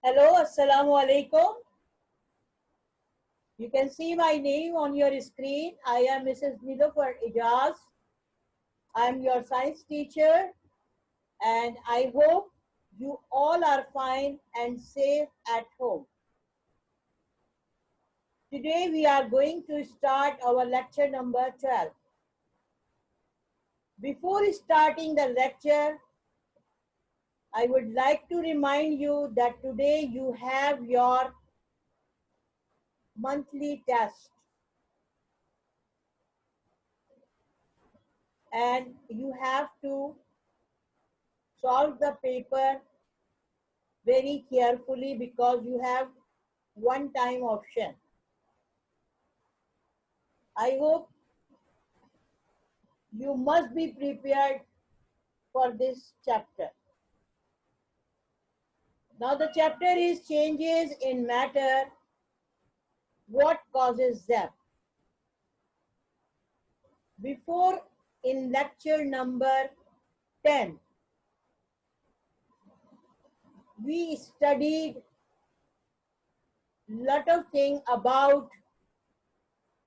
Hello, Assalamu alaikum. You can see my name on your screen. I am Mrs. Nilofer Ijaz. I am your science teacher and I hope you all are fine and safe at home. Today we are going to start our lecture number 12. Before starting the lecture, I would like to remind you that today you have your monthly test. And you have to solve the paper very carefully because you have one time option. I hope you must be prepared for this chapter. Now the chapter is changes in matter, what causes them. Before, in lecture number 10, we studied lot of things about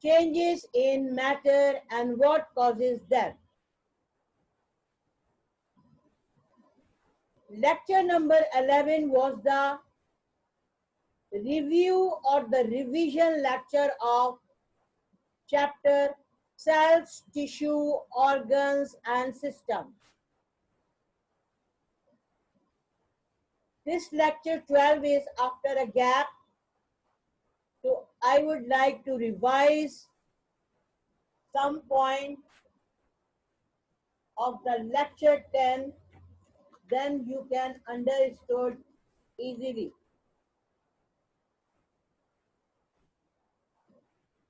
changes in matter and what causes them. Lecture number 11 was the review or the revision lecture of chapter cells, tissue, organs and systems. This lecture 12 is after a gap, so I would like to revise some point of the lecture 10, then you can understand easily.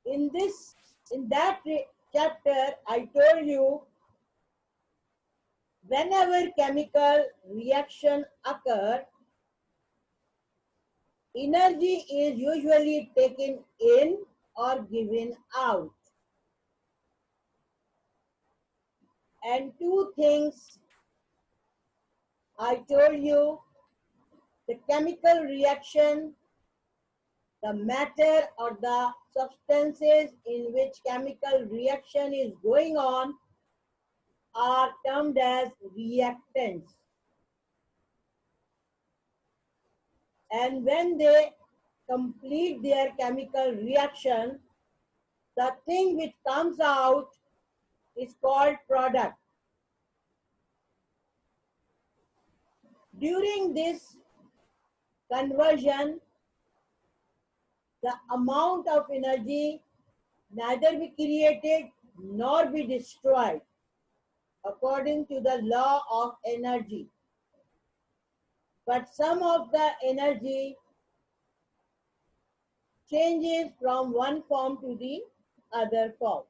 In that chapter, I told you whenever chemical reaction occur, energy is usually taken in or given out. And two things I told you, the chemical reaction, the matter or the substances in which chemical reaction is going on are termed as reactants. And when they complete their chemical reaction, the thing which comes out is called product. During this conversion, the amount of energy neither be created nor be destroyed according to the law of energy. But some of the energy changes from one form to the other form.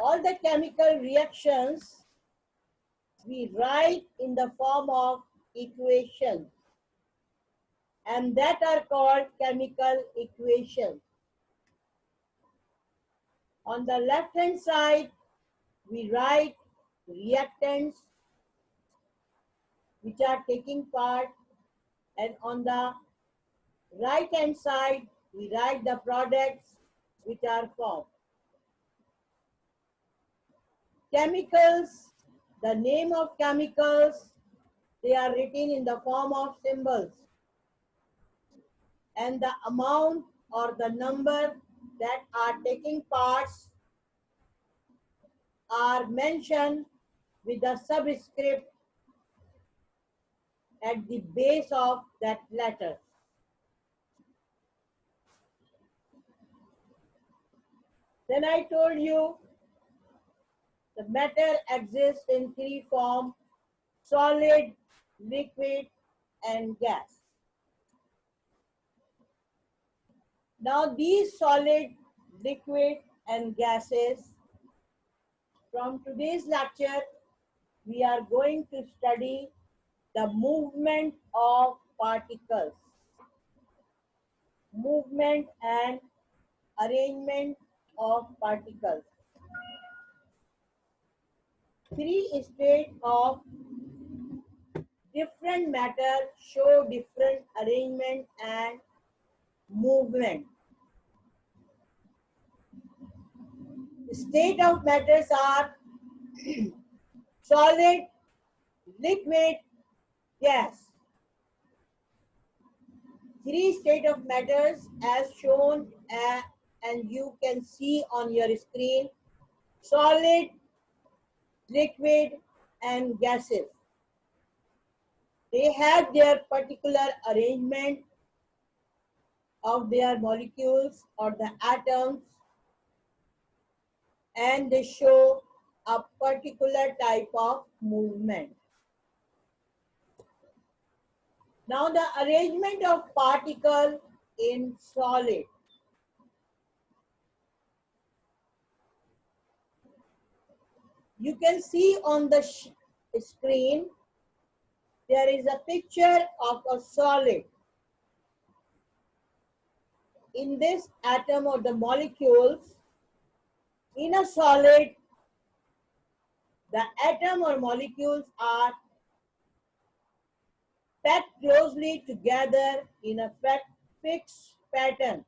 All the chemical reactions we write in the form of equations, and that are called chemical equations. On the left hand side, we write reactants which are taking part, and on the right hand side, we write the products which are formed. Chemicals, the name of chemicals, they are written in the form of symbols, and the amount or the number that are taking parts are mentioned with the subscript at the base of that letter. Then I told you the matter exists in three forms: solid, liquid, and gas. Now these solid, liquid, and gases, from today's lecture, we are going to study the movement of particles, movement and arrangement of particles. Three states of different matter show different arrangement and movement. The state of matters are solid, liquid, gas. Three state of matters as shown and you can see on your screen: solid, liquid, and gases. They have their particular arrangement of their molecules or the atoms, and they show a particular type of movement. Now the arrangement of particle in solid. You can see on the screen there is a picture of a solid. In this atom or the molecules, in a solid, the atom or molecules are packed closely together in a fixed pattern.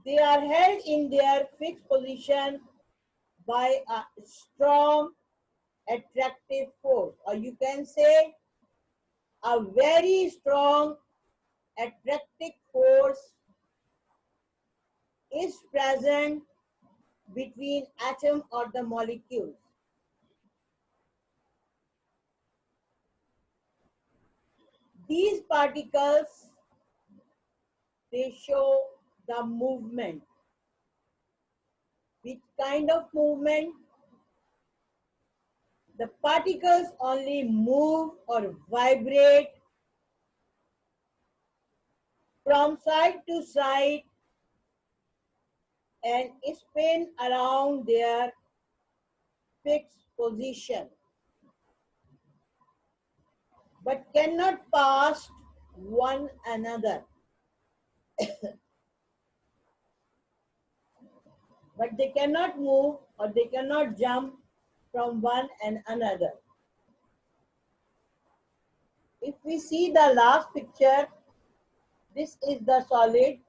They are held in their fixed position by a strong attractive force, or you can say a very strong attractive force is present between atom or the molecules. These particles, they show the movement. Which kind of movement? The particles only move or vibrate from side to side and spin around their fixed position, but cannot pass one another. But they cannot move or they cannot jump from one and another. If we see the last picture, this is the solid,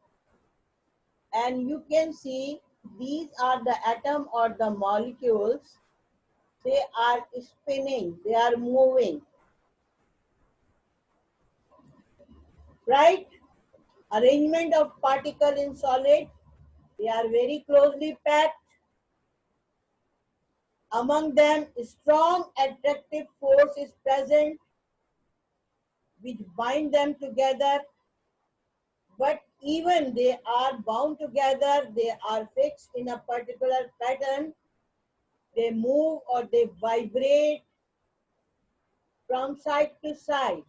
and you can see these are the atom or the molecules. They are spinning, they are moving. Right? Arrangement of particle in solid, they are very closely packed. Among them, strong attractive force is present which bind them together. But even they are bound together, they are fixed in a particular pattern. They move or they vibrate from side to side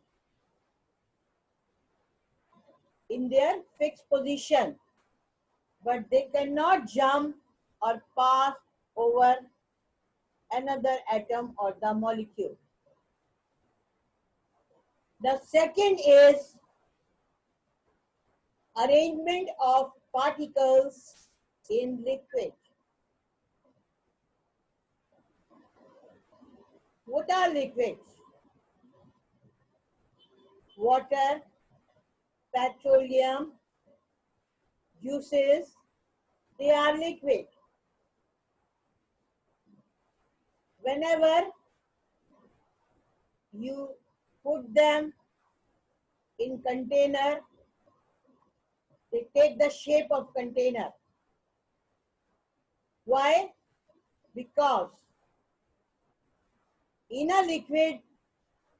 in their fixed position, but they cannot jump or pass over another atom or the molecule. The second is arrangement of particles in liquid. What are liquids? Water, petroleum, juices, they are liquid. Whenever you put them in container, they take the shape of container. Why? Because in a liquid,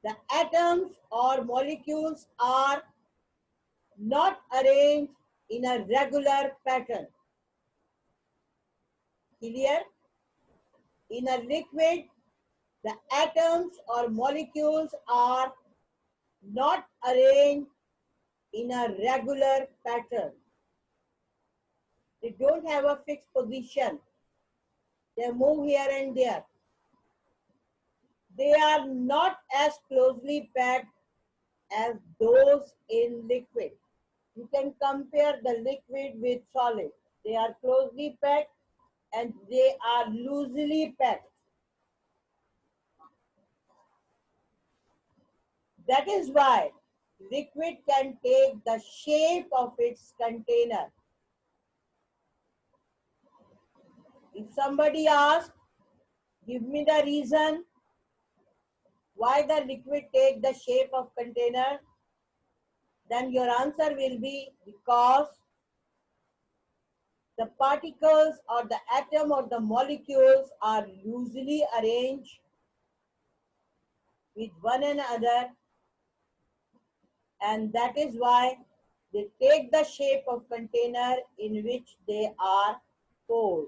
the atoms or molecules are not arranged in a regular pattern. Clear? In a liquid, the atoms or molecules are not arranged in a regular pattern. They don't have a fixed position. They move here and there. They are not as closely packed as those in liquid. You can compare the liquid with solid. They are closely packed and they are loosely packed. That is why liquid can take the shape of its container. If somebody asks, give me the reason why the liquid take the shape of container, then your answer will be because the particles or the atom or the molecules are loosely arranged with one another, and that is why they take the shape of container in which they are poured.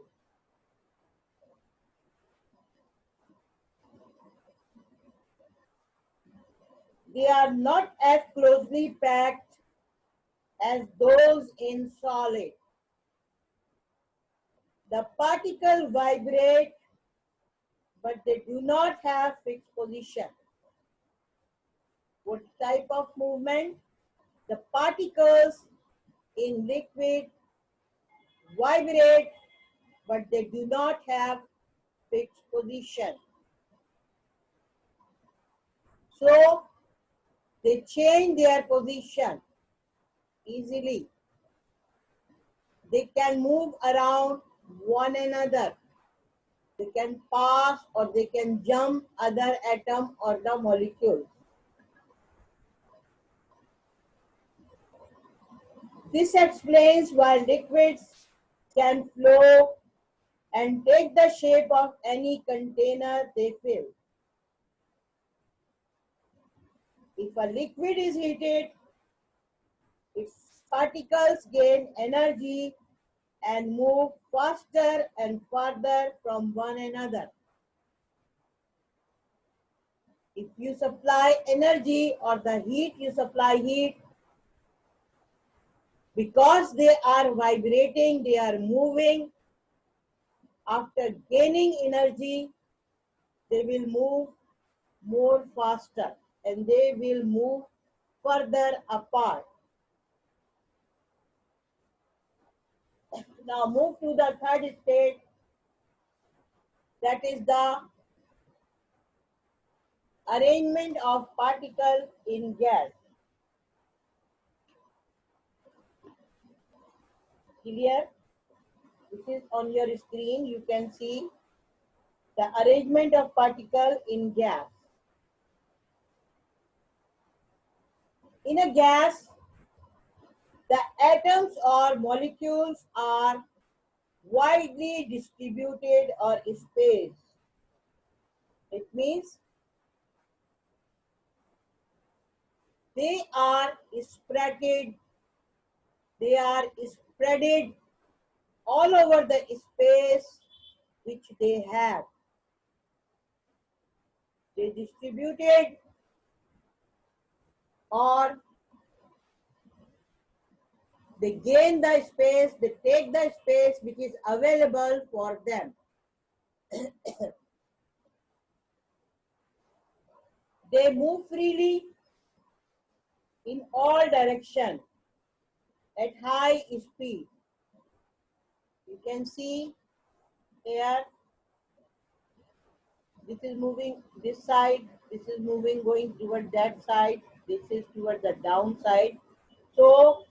They are not as closely packed as those in solid. The particles vibrate, but they do not have fixed position. What type of movement? The particles in liquid vibrate, but they do not have fixed position. So they change their position easily. They can move around one another. They can pass or they can jump other atom or the molecule. This explains why liquids can flow and take the shape of any container they fill. If a liquid is heated, its particles gain energy and move faster and farther from one another. If you supply energy or the heat, you supply heat, because they are vibrating, they are moving. After gaining energy, they will move more faster and they will move further apart. Now move to the third state, that is the arrangement of particles in gas. Clear? This is on your screen. You can see the arrangement of particles in gas. In a gas, the atoms or molecules are widely distributed or spaced. It means they are spreaded all over the space which they have. They distributed or they gain the space, they take the space which is available for them. They move freely in all directions at high speed. You can see here, this is moving this side, this is moving going toward that side, this is toward the downside. So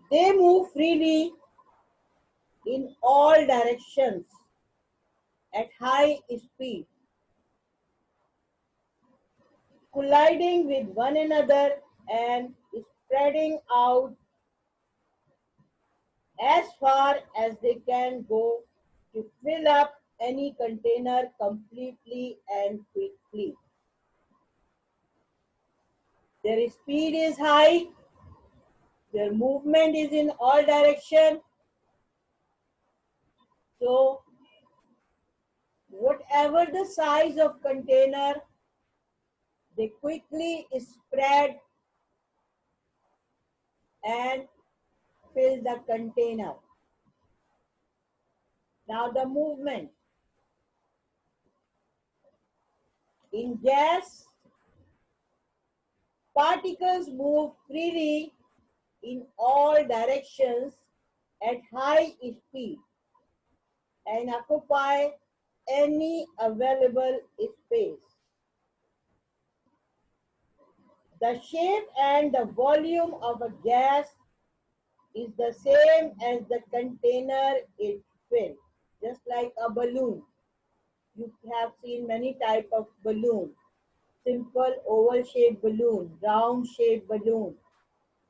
they move freely in all directions at high speed, colliding with one another and spreading out as far as they can go to fill up any container completely and quickly. Their speed is high, their movement is in all directions. So whatever the size of container, they quickly spread and fill the container. Now the movement. In gas, particles move freely in all directions at high speed and occupy any available space. The shape and the volume of a gas is the same as the container it fills, just like a balloon. You have seen many types of balloon: simple oval shaped balloon, round shaped balloon,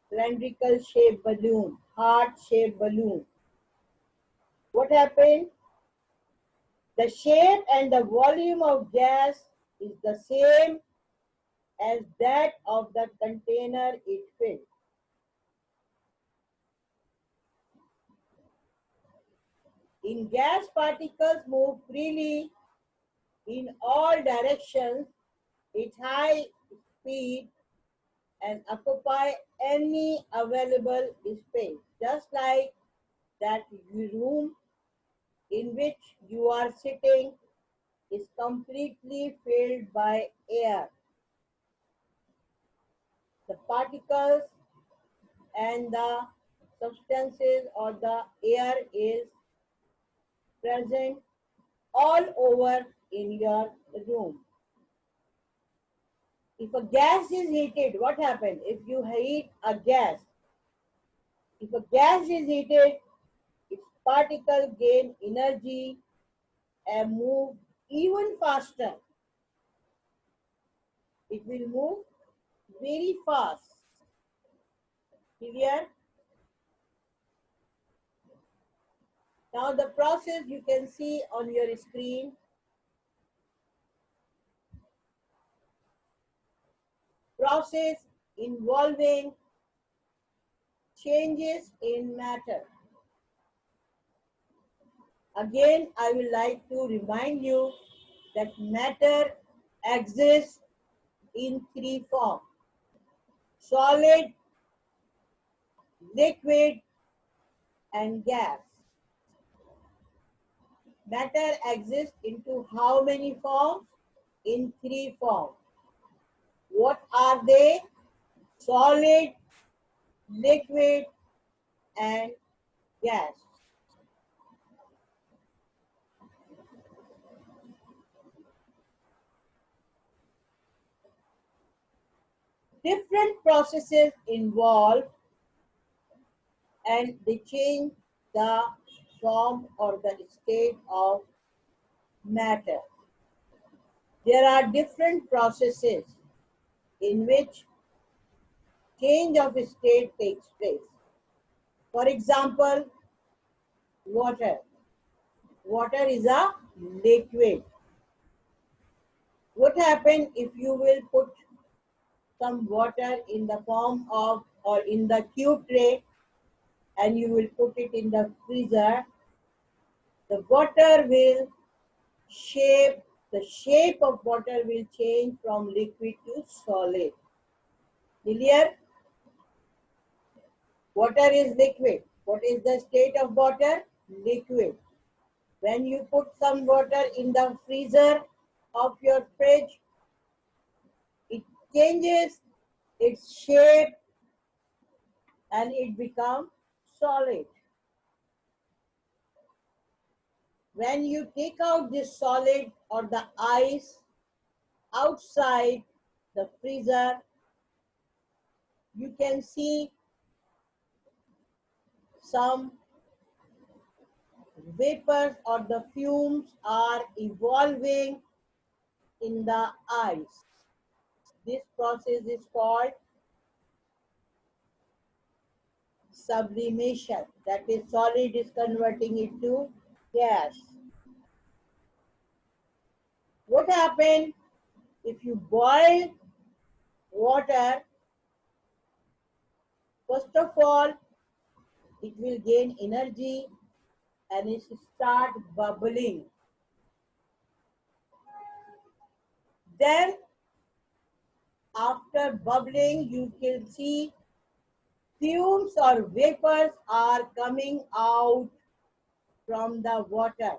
cylindrical shaped balloon, heart shaped balloon. What happened? The shape and the volume of gas is the same as that of the container it fills. In gas, particles move freely in all directions at high speed and occupy any available space, just like that room in which you are sitting is completely filled by air. The particles and the substances or the air is present all over in your room. If a gas is heated, what happens? If you heat a gas, if a gas is heated, its particles gain energy and move even faster. It will move very fast. Clear? Now the process you can see on your screen. Process involving changes in matter. Again, I would like to remind you that matter exists in three forms: solid, liquid, and gas. Matter exists into how many forms? In three forms. What are they? Solid, liquid, and gas. Different processes involved and they change the form or the state of matter. There are different processes in which change of state takes place. For example, water. Water is a liquid. What happens if you will put some water in the form of or in the cube tray and you will put it in the freezer? The water will shape, the shape of water will change from liquid to solid. Clear? Water is liquid. What is the state of water? Liquid. When you put some water in the freezer of your fridge, it changes its shape and it becomes solid. When you take out this solid or the ice outside the freezer, you can see some vapors or the fumes are evolving in the ice. This process is called sublimation. That is, solid is converting it to gas. What happens if you boil water? First of all, it will gain energy and it start bubbling. Then after bubbling, you can see fumes or vapors are coming out from the water.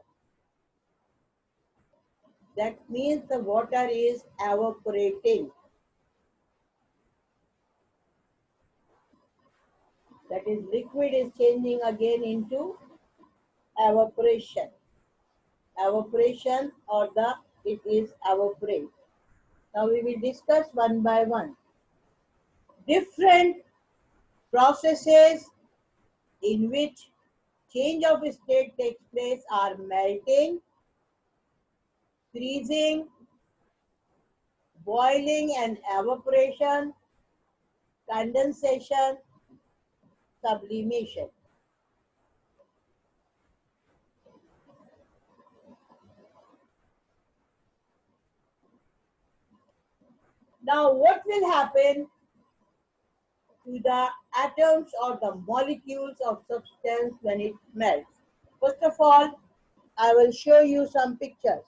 That means the water is evaporating. That is, liquid is changing again into evaporation. Evaporation, or it is evaporate. Now we will discuss one by one. Different processes in which change of state takes place are melting, freezing, boiling and evaporation, condensation, sublimation. Now, what will happen to the atoms or the molecules of substance when it melts? First of all, I will show you some pictures.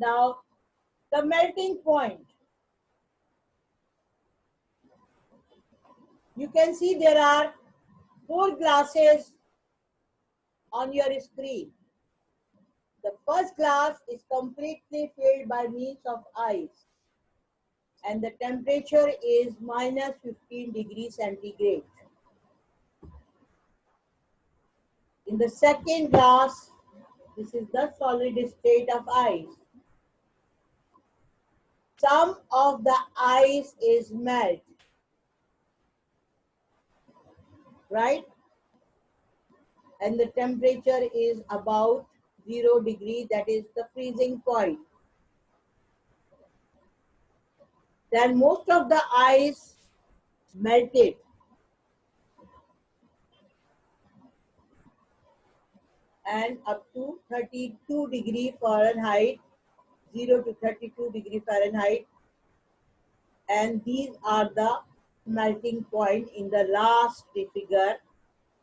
Now, the melting point. You can see there are 4 glasses on your screen. The first glass is completely filled by means of ice, and the temperature is minus 15 degrees centigrade. In the second glass, this is the solid state of ice. Some of the ice is melt, right? And the temperature is about 0 degree, that is the freezing point. Then most of the ice melted, and up to 32 degree Fahrenheit, 0 to 32 degree Fahrenheit, and these are the melting point. In the last figure,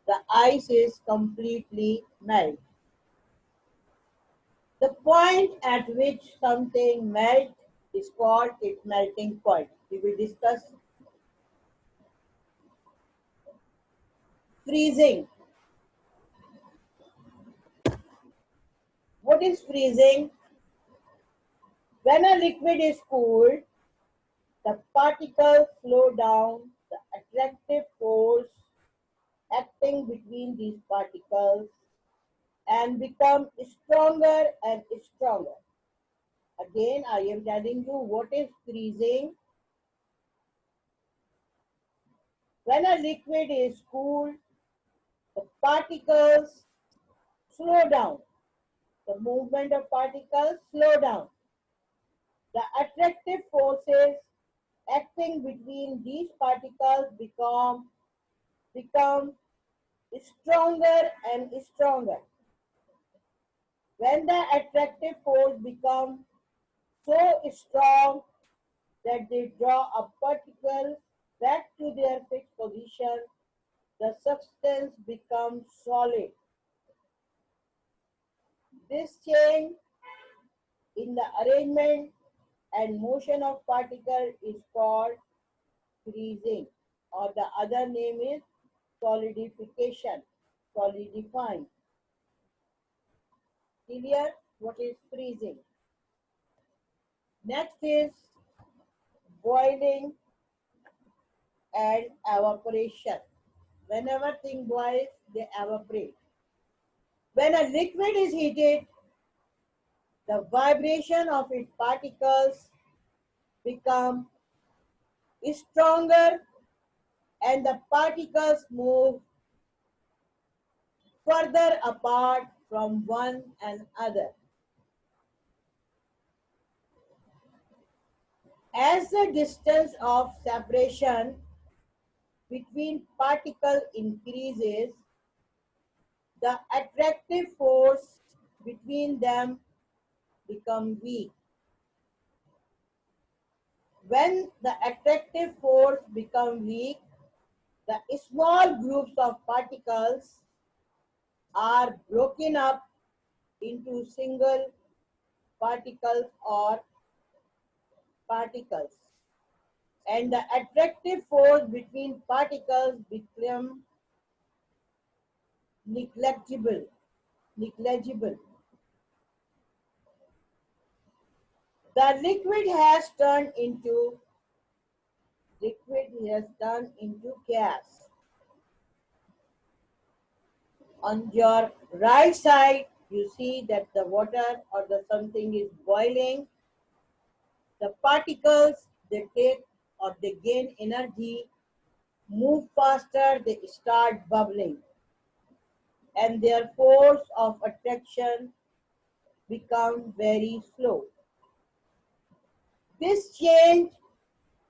the ice is completely melt. The point at which something melts is called its melting point. We will discuss freezing. What is freezing? When a liquid is cooled, the particles slow down. The attractive force acting between these particles and become stronger and stronger. Again, I am telling you what is freezing. When a liquid is cooled, the particles slow down. The movement of particles slow down. The attractive forces acting between these particles become stronger and stronger. When the attractive force becomes so strong that they draw a particle back to their fixed position, the substance becomes solid. This change in the arrangement and motion of particle is called freezing, or the other name is solidification, solidifying. Clear what is freezing? Next is boiling and evaporation. Whenever thing boils, they evaporate. When a liquid is heated, the vibration of its particles become stronger and the particles move further apart from one another. As the distance of separation between particles increases, the attractive force between them becomes weak. When the attractive force becomes weak, the small groups of particles are broken up into single particles or particles, and the attractive force between particles become negligible. The liquid has turned into gas. On your right side, you see that the water or the something is boiling. The particles, they take or they gain energy, move faster, they start bubbling, and their force of attraction become very slow. This change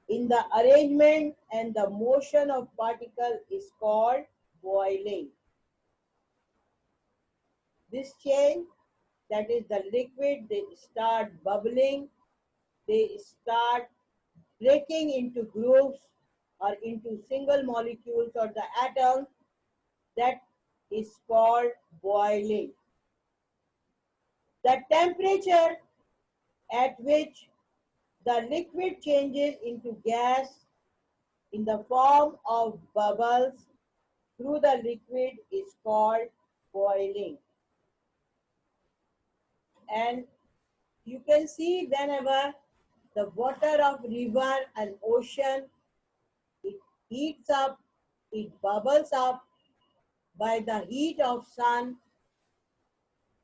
in the arrangement and the motion of particle is called boiling. This change, that is the liquid, they start bubbling, they start breaking into groups or into single molecules or the atoms, that is called boiling. The temperature at which the liquid changes into gas in the form of bubbles through the liquid is called boiling. And you can see whenever the water of river and ocean, it heats up, it bubbles up by the heat of sun,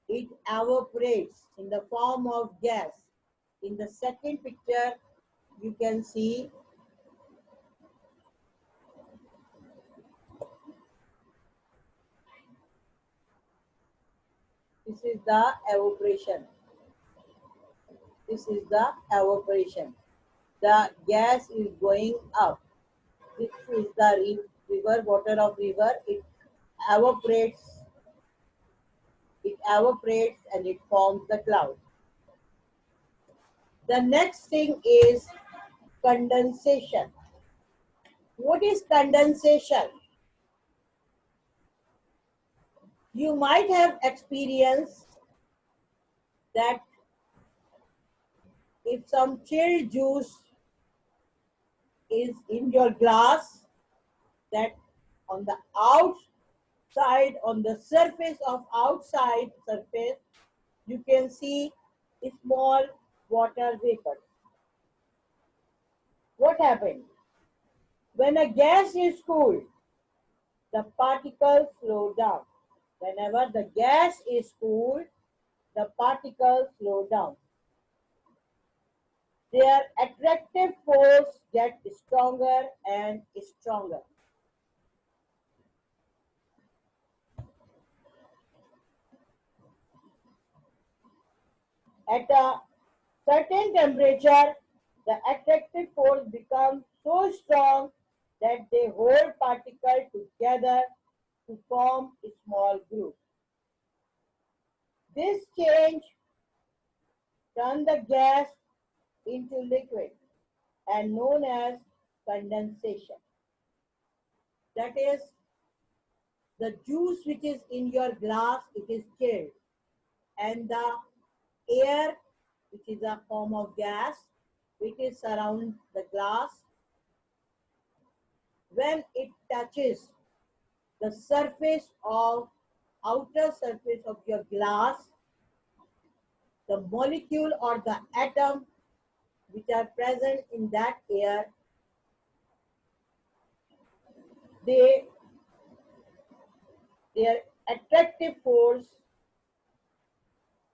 it evaporates in the form of gas. In the second picture, you can see this is the evaporation. This is the evaporation. The gas is going up. This is the river, water of river. It evaporates. It evaporates and it forms the cloud. The next thing is condensation. What is condensation? You might have experienced that if some chilled juice is in your glass, that on the outside, on the surface of outside surface, you can see small water vapor. What happened? When a gas is cooled, the particles slow down. Whenever the gas is cooled, the particles slow down. Their attractive force gets stronger and stronger. At a certain temperature, the attractive force becomes so strong that they hold particles together to form a small group. This change turns the gas into liquid and known as condensation. That is, the juice which is in your glass, it is chilled, and the air, which is a form of gas, which is surround the glass. When it touches the surface of outer surface of your glass, the molecule or the atom which are present in that air, their attractive force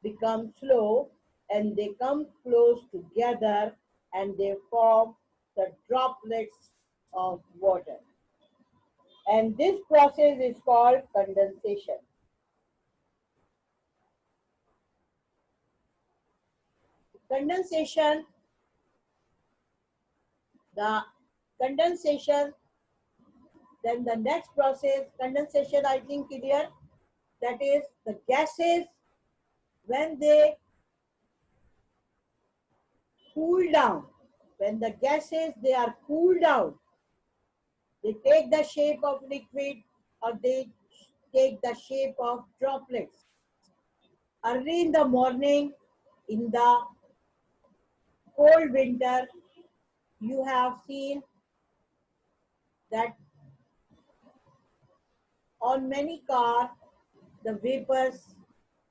becomes slow and they come close together and they form the droplets of water. And this process is called condensation. Condensation, the condensation, then the next process, condensation, I think clear, that is the gases, when they cool down, when the gases, they are cooled down, they take the shape of liquid or they take the shape of droplets. Early in the morning, in the cold winter, you have seen that on many cars, the vapors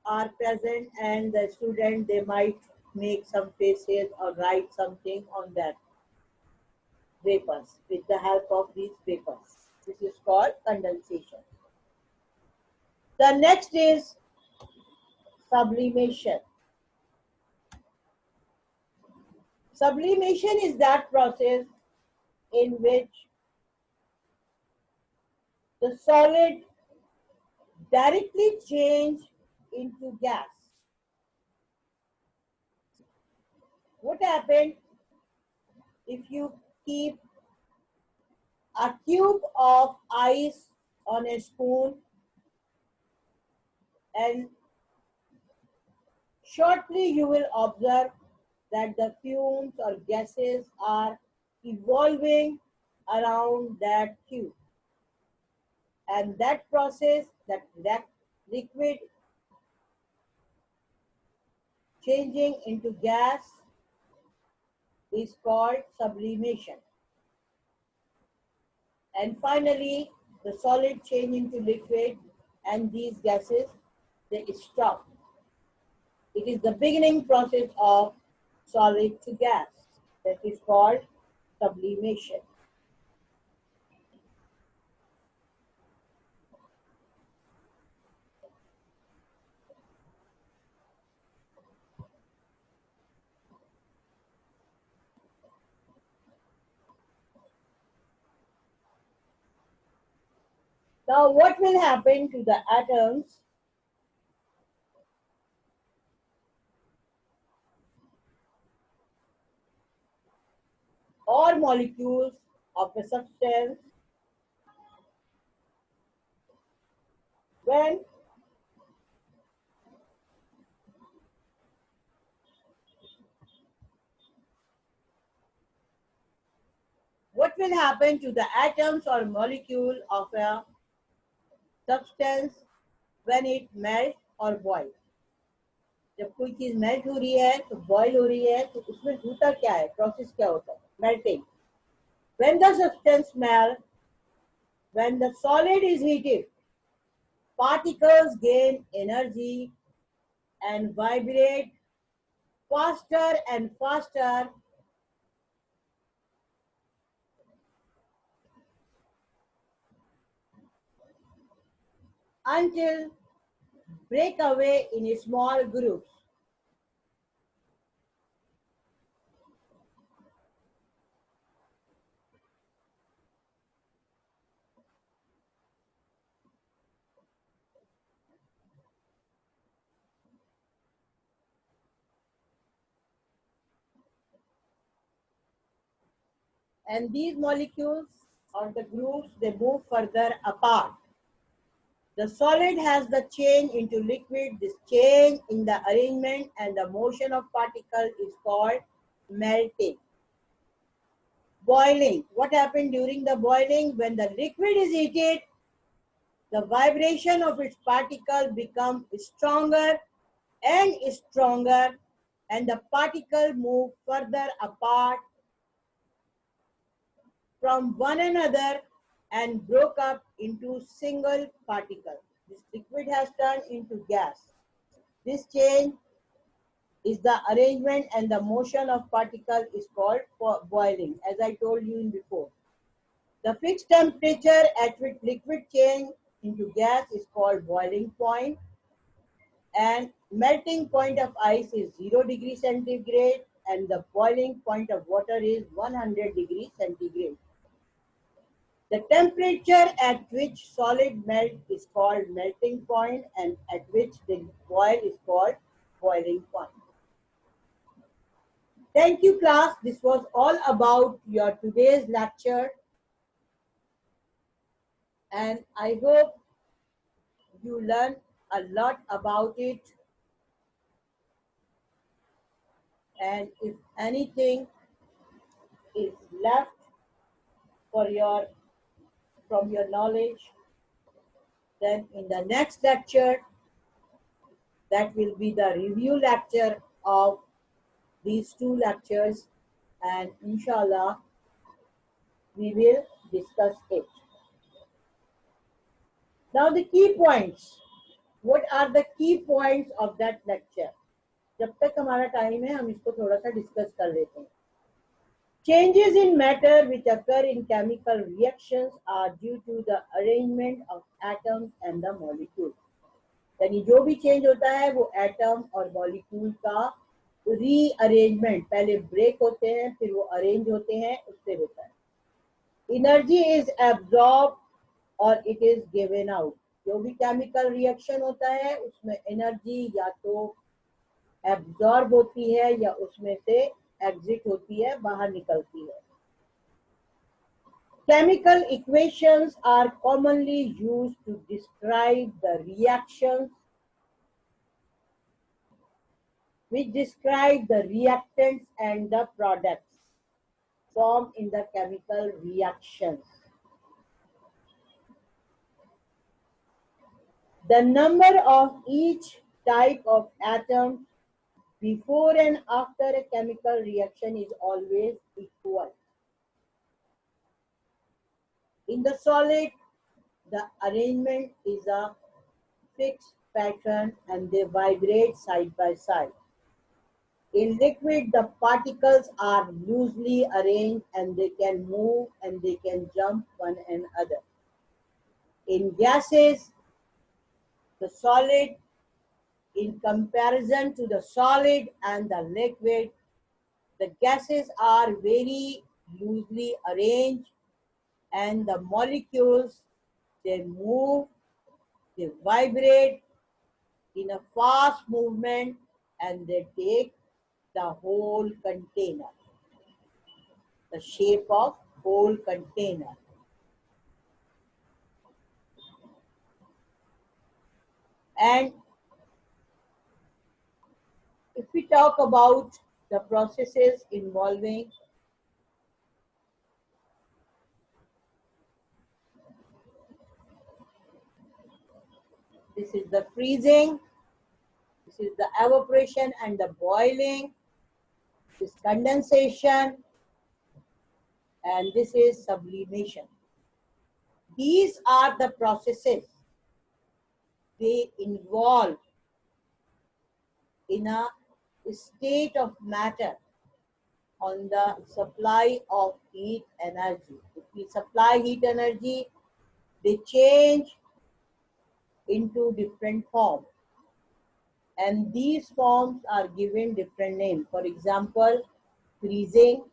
are present and the student, they might make some faces or write something on that vapors with the help of these vapors. This is called condensation. The next is sublimation. Sublimation is that process in which the solid directly change into gas. What happened if you keep a cube of ice on a spoon and shortly you will observe that the fumes or gases are evolving around that cube, and that process, that liquid changing into gas, is called sublimation. And finally the solid change into liquid and these gases, they stop. It is the beginning process of solid to gas, that is called sublimation. Now what will happen to the atoms or molecules of a substance when what will happen to the atoms or molecule of a substance when it melts or boils? जब कोई चीज melt हो रही है तो boil हो रही है तो उसमें होता क्या है, प्रोसेस क्या होता है? Melting. When the substance melt, when the solid is heated, particles gain energy and vibrate faster and faster until break away in small groups. And these molecules or the groups, they move further apart. The solid has the change into liquid. This change in the arrangement and the motion of particle is called melting. Boiling. What happened during the boiling? When the liquid is heated, the vibration of its particle becomes stronger and stronger, and the particle move further apart from one another and broke up into single particle. This liquid has turned into gas. This change is the arrangement and the motion of particle is called boiling, as I told you in before. The fixed temperature at which liquid change into gas is called boiling point, and melting point of ice is 0 degree centigrade and the boiling point of water is 100 degrees centigrade. The temperature at which solid melt is called melting point and at which they boil is called boiling point. Thank you, class. This was all about your today's lecture, and I hope you learned a lot about it. And if anything is left for your from your knowledge, then in the next lecture, that will be the review lecture of these two lectures, and inshallah we will discuss it. Now the key points. What are the key points of that lecture? जब तक हमारा time है हम इसको थोड़ा सा discuss कर लेते हैं. Changes in matter which occur in chemical reactions are due to the arrangement of atoms and the molecules. यानी जो भी चेंज होता है वो एटम और मॉलिक्यूल का रीअरेंजमेंट, पहले ब्रेक होते हैं फिर वो अरेंज होते हैं, उससे होता है. एनर्जी इज एब्जॉर्ब और इट इज गिवन आउट. जो भी केमिकल रिएक्शन होता है उसमें एनर्जी या तो एब्जॉर्ब होती है या उसमें से एग्जिट होती है, बाहर निकलती है. Chemical equations are commonly used to describe the reactions which describe the reactants and the products formed in the chemical reactions. The number of each type of atom before and after a chemical reaction is always equal. In the solid, the arrangement is a fixed pattern and they vibrate side by side. In liquid, the particles are loosely arranged and they can move and they can jump one another. In gases, the solid, in comparison to the solid and the liquid, the gases are very loosely arranged and the molecules, they move, they vibrate in a fast movement and they take the whole container, the shape of whole container. And if we talk about the processes involving this is the freezing, this is the evaporation and the boiling, this condensation, and this is sublimation. These are the processes. They involve in a state of matter on the supply of heat energy. If we supply heat energy, they change into different forms. And these forms are given different names. For example, freezing,